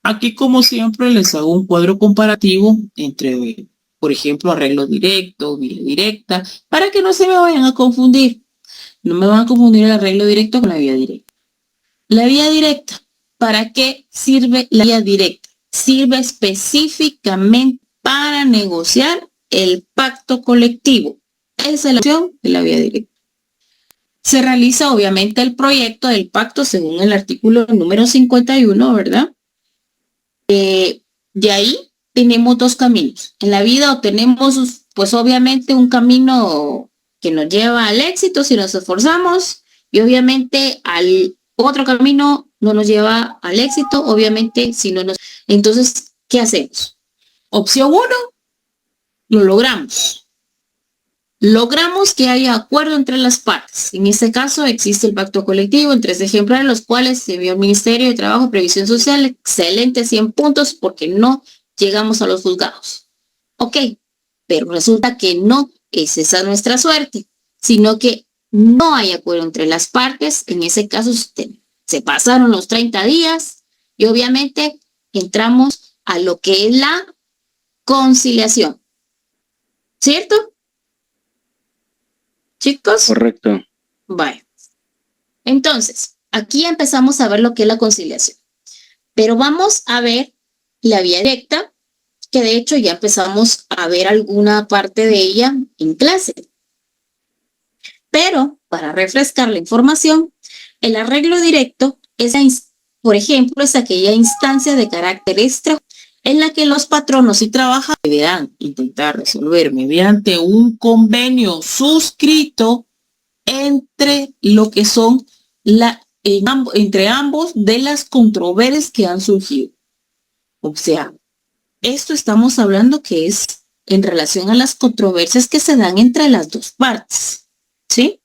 Aquí, como siempre, les hago un cuadro comparativo entre, por ejemplo, arreglo directo, vía directa, para que no se me vayan a confundir. No me van a confundir el arreglo directo con la vía directa. La vía directa, ¿para qué sirve la vía directa? Sirve específicamente para negociar el pacto colectivo. Esa es la opción de la vía directa. Se realiza obviamente el proyecto del pacto según el artículo número 51, ¿verdad? De ahí tenemos dos caminos. En la vida obtenemos, pues obviamente, un camino que nos lleva al éxito si nos esforzamos y obviamente al otro camino no nos lleva al éxito, obviamente, si no nos... Entonces, ¿qué hacemos? Opción 1, lo logramos. Logramos que haya acuerdo entre las partes. En este caso existe el pacto colectivo en 3 ejemplares, los cuales se envió al Ministerio de Trabajo y Previsión Social. Excelente, 100 puntos porque no llegamos a los juzgados. Ok, pero resulta que no es esa nuestra suerte, sino que no hay acuerdo entre las partes. En ese caso se pasaron los 30 días y obviamente entramos a lo que es la conciliación. ¿Cierto? Chicos. Correcto. Vale. Entonces, aquí empezamos a ver lo que es la conciliación. Pero vamos a ver la vía directa, que de hecho ya empezamos a ver alguna parte de ella en clase. Pero, para refrescar la información, el arreglo directo es, por ejemplo, es aquella instancia de carácter extra en la que los patronos y trabajadores deberán intentar resolver mediante un convenio suscrito entre lo que son entre ambos de las controversias que han surgido. O sea, esto estamos hablando que es en relación a las controversias que se dan entre las dos partes, ¿sí?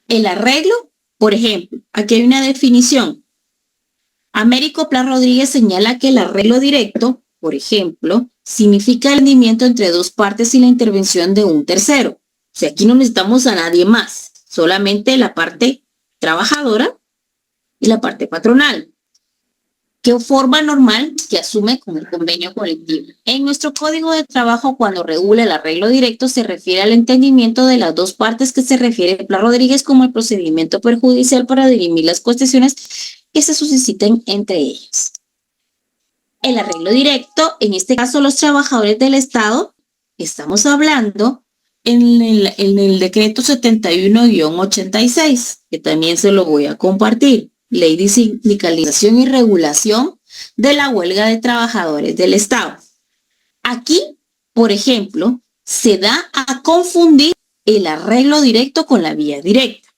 El arreglo, por ejemplo, aquí hay una definición. Américo Pla Rodríguez señala que el arreglo directo por ejemplo, significa el rendimiento entre dos partes y la intervención de un tercero. O sea, aquí no necesitamos a nadie más, solamente la parte trabajadora y la parte patronal. ¿Qué forma normal que asume con el convenio colectivo? En nuestro código de trabajo, cuando regula el arreglo directo, se refiere al entendimiento de las dos partes que se refiere Pla Rodríguez como el procedimiento perjudicial para dirimir las cuestiones que se susciten entre ellas. El arreglo directo, en este caso los trabajadores del Estado, estamos hablando en el decreto 71-86, que también se lo voy a compartir. Ley de sindicalización y regulación de la huelga de trabajadores del Estado. Aquí, por ejemplo, se da a confundir el arreglo directo con la vía directa.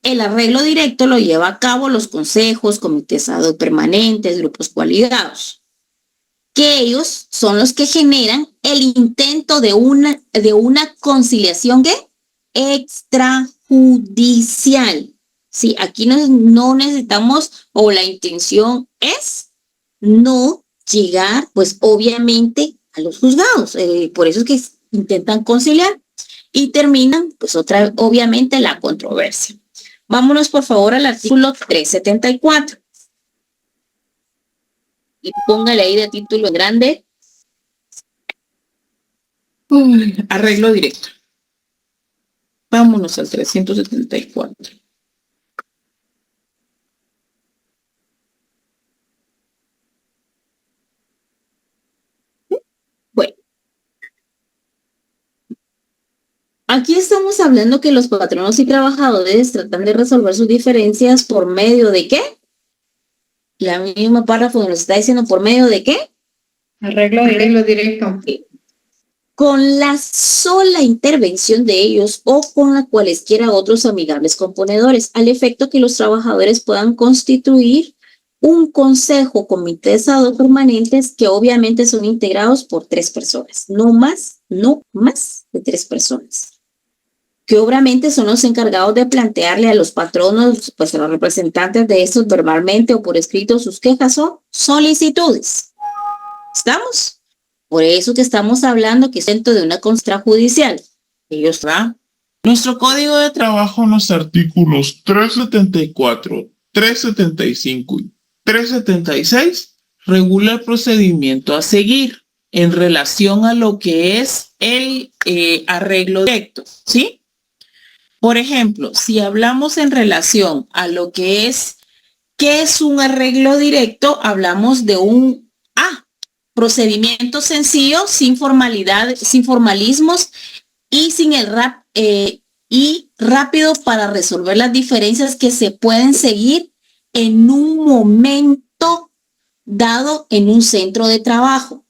El arreglo directo lo lleva a cabo los consejos, comités ad hoc permanentes, grupos coaligados, que ellos son los que generan el intento de una conciliación ¿qué? Extrajudicial. Sí, aquí no necesitamos, o la intención es no llegar, pues obviamente, a los juzgados. Por eso es que intentan conciliar y terminan, pues obviamente, la controversia. Vámonos, por favor, al artículo 374. Y póngale ahí de título en grande. Arreglo directo. Vámonos al 374. Bueno, aquí estamos hablando que los patronos y trabajadores tratan de resolver sus diferencias por medio de ¿qué? La misma párrafo nos está diciendo por medio de ¿qué? Arreglo directo. Con la sola intervención de ellos o con la cualesquiera otros amigables componedores, al efecto que los trabajadores puedan constituir un consejo, comités ad hoc permanentes que obviamente son integrados por 3 personas, no más de 3 personas, que obviamente son los encargados de plantearle a los patronos, pues a los representantes de estos verbalmente o por escrito sus quejas o solicitudes. ¿Estamos? Por eso que estamos hablando que es dentro de una extrajudicial. Ellos va. Nuestro código de trabajo en los artículos 374, 375 y 376 regula el procedimiento a seguir en relación a lo que es el arreglo directo, ¿sí? Por ejemplo, si hablamos en relación a lo que es, ¿qué es un arreglo directo? Hablamos de un procedimiento sencillo, sin formalidad, sin formalismos y sin el y rápido para resolver las diferencias que se pueden seguir en un momento dado en un centro de trabajo.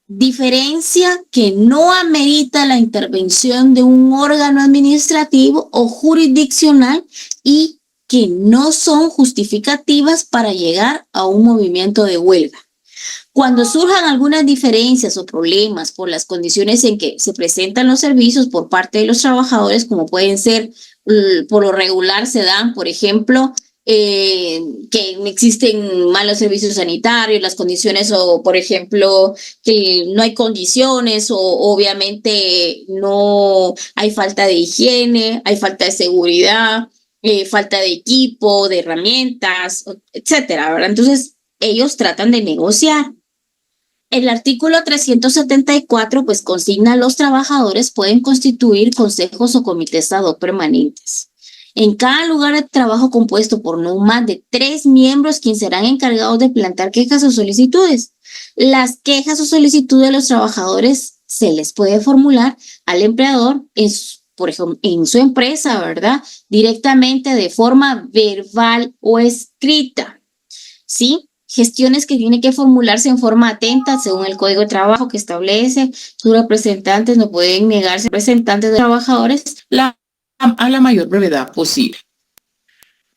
Diferencia que no amerita la intervención de un órgano administrativo o jurisdiccional y que no son justificativas para llegar a un movimiento de huelga. Cuando surjan algunas diferencias o problemas por las condiciones en que se presentan los servicios por parte de los trabajadores, como pueden ser, por lo regular se dan, por ejemplo, que existen malos servicios sanitarios, las condiciones o, por ejemplo, que no hay condiciones o obviamente no hay falta de higiene, hay falta de seguridad, falta de equipo, de herramientas, etcétera, ¿verdad? Entonces, ellos tratan de negociar. El artículo 374, pues, consigna a los trabajadores pueden constituir consejos o comités ad hoc permanentes. En cada lugar de trabajo compuesto por no más de 3 miembros, quienes serán encargados de plantear quejas o solicitudes. Las quejas o solicitudes de los trabajadores se les puede formular al empleador, por ejemplo, en su empresa, ¿verdad? Directamente de forma verbal o escrita, ¿sí? Gestiones que tienen que formularse en forma atenta según el Código de Trabajo que establece. Sus representantes no pueden negarse representantes de trabajadores a la mayor brevedad posible.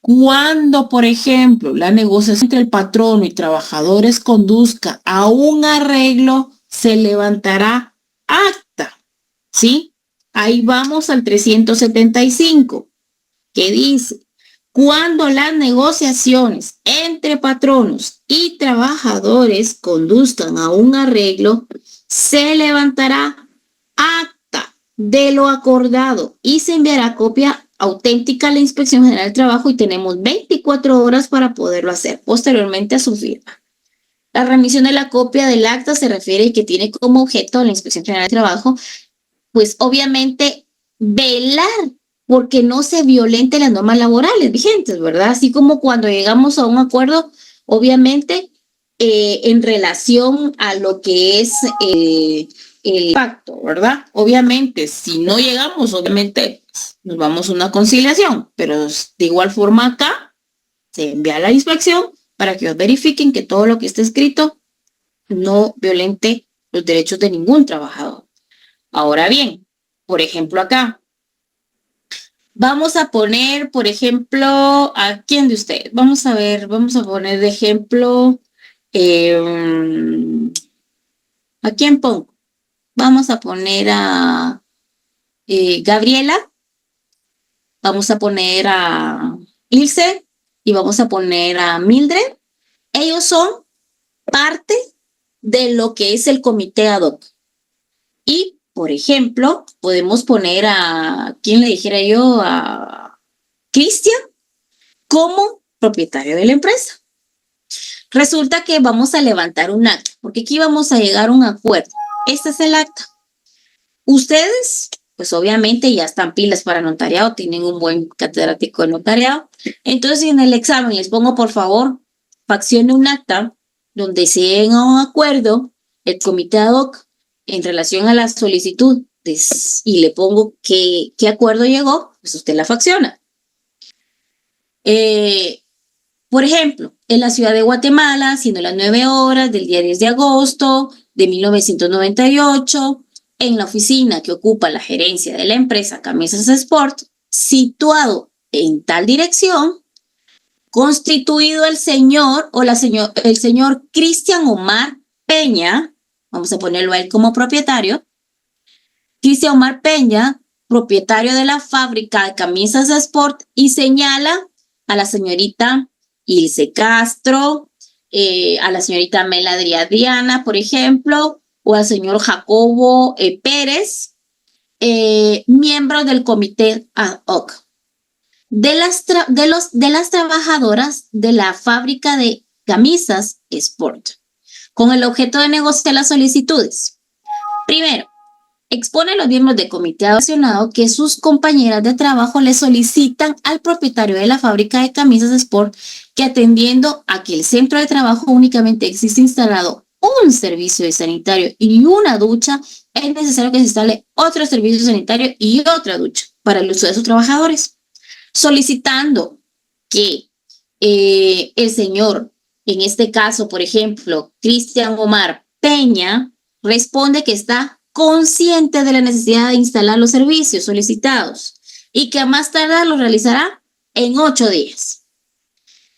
Cuando, por ejemplo, la negociación entre el patrono y trabajadores conduzca a un arreglo, se levantará acta, ¿sí? Ahí vamos al 375, que dice: Cuando las negociaciones entre patronos y trabajadores conduzcan a un arreglo, se levantará acta de lo acordado y se enviará copia auténtica a la Inspección General del Trabajo y tenemos 24 horas para poderlo hacer posteriormente a su firma. La remisión de la copia del acta se refiere a que tiene como objeto la Inspección General del Trabajo, pues obviamente velar porque no se violenten las normas laborales vigentes, ¿verdad? Así como cuando llegamos a un acuerdo, obviamente, en relación a lo que es el pacto, ¿verdad? Obviamente, si no llegamos, obviamente, nos vamos a una conciliación, pero de igual forma acá se envía a la inspección para que ellos verifiquen que todo lo que esté escrito no violente los derechos de ningún trabajador. Ahora bien, por ejemplo acá, vamos a poner, por ejemplo, ¿a quién de ustedes? Vamos a ver, vamos a poner de ejemplo, ¿a quién pongo? Vamos a poner a Gabriela, vamos a poner a Ilse y vamos a poner a Mildred. Ellos son parte de lo que es el comité ad hoc. Y por ejemplo, podemos poner a, ¿quién le dijera yo? A Cristian como propietario de la empresa. Resulta que vamos a levantar un acta, porque aquí vamos a llegar a un acuerdo. Este es el acta. Ustedes, pues obviamente ya están pilas para notariado, tienen un buen catedrático de notariado. Entonces, en el examen les pongo, por favor, faccione un acta donde se lleguen a un acuerdo, el comité ad hoc, en relación a la solicitud y le pongo qué acuerdo llegó, pues usted la facciona. Por ejemplo, en la ciudad de Guatemala, siendo las 9 horas del día 10 de agosto de 1998, en la oficina que ocupa la gerencia de la empresa Camisas Sport, situado en tal dirección, constituido el señor el señor Cristian Omar Peña, vamos a ponerlo a él como propietario, Cristian Omar Peña, propietario de la fábrica de Camisas Sport, y señala a la señorita Ilse Castro, a la señorita Melody Adriana, por ejemplo, o al señor Jacobo Pérez, miembros del comité ad hoc, de las trabajadoras de la fábrica de Camisas Sport, con el objeto de negociar las solicitudes. Primero, expone a los miembros del comité accionado que sus compañeras de trabajo le solicitan al propietario de la fábrica de Camisas Sport que, atendiendo a que el centro de trabajo únicamente existe instalado un servicio de sanitario y una ducha, es necesario que se instale otro servicio sanitario y otra ducha para el uso de sus trabajadores, solicitando que el señor, en este caso, por ejemplo, Cristian Omar Peña, responde que está consciente de la necesidad de instalar los servicios solicitados y que a más tardar lo realizará en 8 días.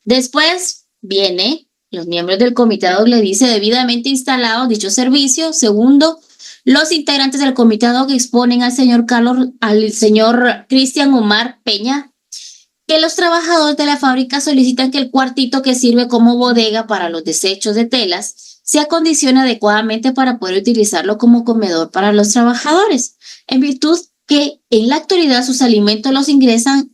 Después viene los miembros del comité ad hoc, le dice debidamente instalados dichos servicios. Segundo, los integrantes del comité ad hoc exponen al señor Cristian Omar Peña que los trabajadores de la fábrica solicitan que el cuartito que sirve como bodega para los desechos de telas se acondicione adecuadamente para poder utilizarlo como comedor para los trabajadores, en virtud que en la actualidad sus alimentos los ingieren,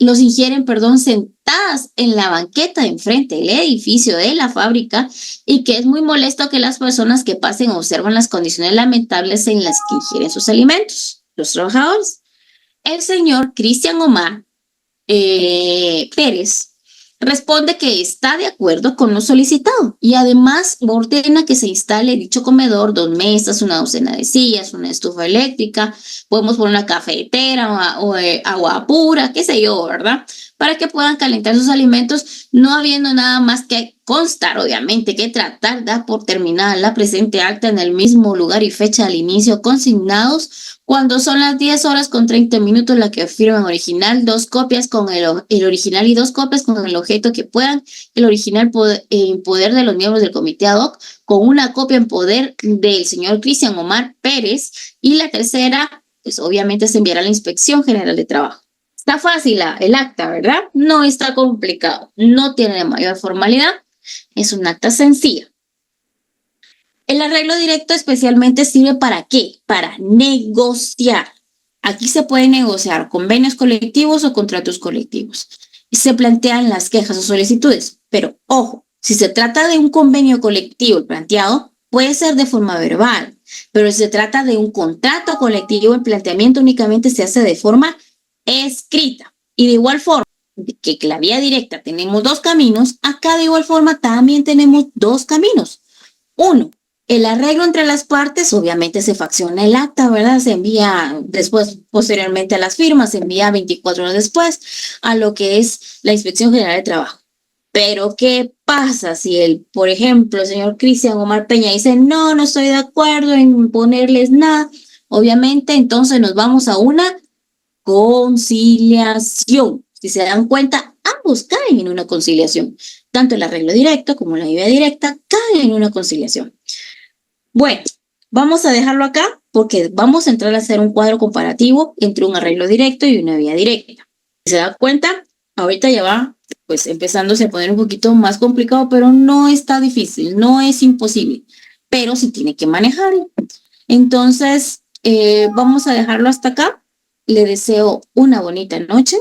sentadas en la banqueta de enfrente del edificio de la fábrica, y que es muy molesto que las personas que pasen observan las condiciones lamentables en las que ingieren sus alimentos, los trabajadores. El señor Cristian Omar Pérez responde que está de acuerdo con lo solicitado y además ordena que se instale dicho comedor, 2 mesas, una docena de sillas, una estufa eléctrica, podemos poner una cafetera o agua pura, qué sé yo, ¿verdad? Para que puedan calentar sus alimentos, no habiendo nada más que constar, obviamente, que tratar de dar por terminada la presente acta en el mismo lugar y fecha al inicio consignados, cuando son las 10:30 la que firman original, 2 copias con el original y 2 copias con el objeto que puedan, el original en poder de los miembros del comité ad hoc, con una copia en poder del señor Cristian Omar Pérez, y la tercera, pues obviamente se enviará a la Inspección General de Trabajo. Está fácil el acta, ¿verdad? No está complicado, no tiene mayor formalidad, es un acta sencilla. El arreglo directo especialmente sirve ¿para qué? Para negociar. Aquí se pueden negociar convenios colectivos o contratos colectivos. Y se plantean las quejas o solicitudes. Pero ojo, si se trata de un convenio colectivo el planteado, puede ser de forma verbal. Pero si se trata de un contrato colectivo, el planteamiento únicamente se hace de forma escrita. Y de igual forma que la vía directa tenemos dos caminos, acá de igual forma también tenemos dos caminos. Uno, el arreglo entre las partes, obviamente se facciona el acta, ¿verdad? Se envía después, posteriormente a las firmas, se envía 24 horas después a lo que es la Inspección General de Trabajo. Pero, ¿qué pasa si por ejemplo, el señor Cristian Omar Peña dice, no estoy de acuerdo en ponerles nada? Obviamente, entonces nos vamos a una conciliación. Si se dan cuenta, ambos caen en una conciliación. Tanto el arreglo directo como la vía directa caen en una conciliación. Bueno, vamos a dejarlo acá porque vamos a entrar a hacer un cuadro comparativo entre un arreglo directo y una vía directa. Si se dan cuenta, ahorita ya va pues empezándose a poner un poquito más complicado, pero no está difícil, no es imposible, pero sí tiene que manejarlo. Entonces, vamos a dejarlo hasta acá. Le deseo una bonita noche.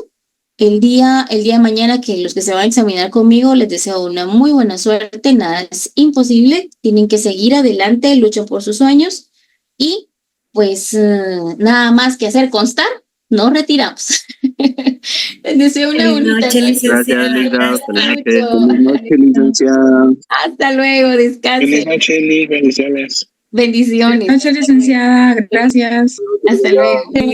El día de mañana, que los que se van a examinar conmigo, les deseo una muy buena suerte. Nada es imposible. Tienen que seguir adelante, luchan por sus sueños. Y pues nada más que hacer constar, nos retiramos. Les deseo una bonita noche. Gracias, Lisa. Feliz noche, licenciada. Hasta luego, descansen. Feliz noche, Liz. Bendiciones. Bendiciones. Noche, licenciada. Gracias. Hasta luego.